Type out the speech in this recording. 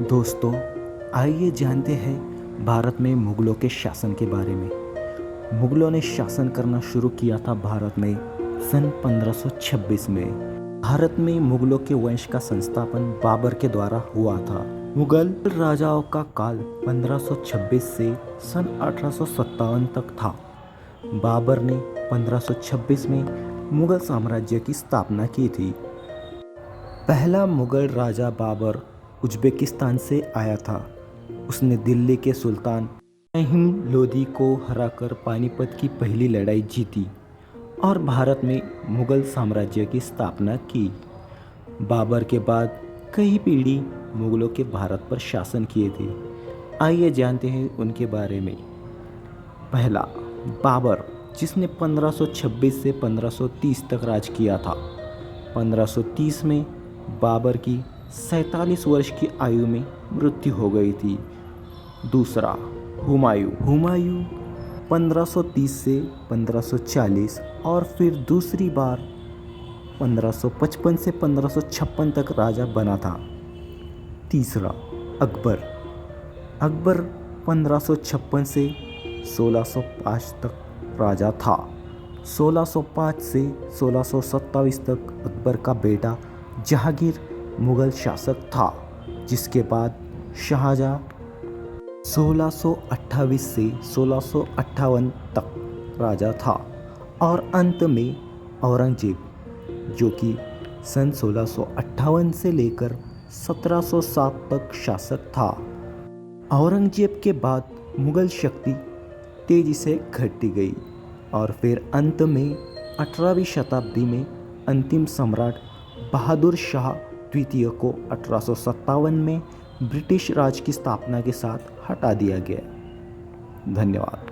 दोस्तों, आइए जानते हैं भारत में मुगलों के शासन के बारे में। मुगलों ने शासन करना शुरू किया था भारत में सन 1526 में। भारत में मुगलों के वंश का संस्थापन बाबर के द्वारा हुआ था। मुगल राजाओं का काल 1526 से सन 1857 तक था। बाबर ने 1526 में मुगल साम्राज्य की स्थापना की थी। पहला मुगल राजा बाबर उज़्बेकिस्तान से आया था। उसने दिल्ली के सुल्तान इब्राहिम लोदी को हराकर पानीपत की पहली लड़ाई जीती और भारत में मुगल साम्राज्य की स्थापना की। बाबर के बाद कई पीढ़ी मुगलों के भारत पर शासन किए थे। आइए जानते हैं उनके बारे में। पहला, बाबर, जिसने 1526 से 1530 तक राज किया था। 1530 में बाबर की 47 वर्ष की आयु में मृत्यु हो गई थी। दूसरा, हुमायूं 1530 से 1540 और फिर दूसरी बार 1555 से 1556 तक राजा बना था। तीसरा, अकबर 1556 से 1605 तक राजा था। 1605 से 1627 तक अकबर का बेटा जहांगीर मुगल शासक था, जिसके बाद शाहजहां 1628 से 1658 तक राजा था और अंत में औरंगजेब, जो कि सन 1658 से लेकर 1707 तक शासक था। औरंगजेब के बाद मुगल शक्ति तेजी से घटती गई और फिर अंत में 18वीं शताब्दी में अंतिम सम्राट बहादुर शाह द्वितीय को 1857 में ब्रिटिश राज की स्थापना के साथ हटा दिया गया। धन्यवाद।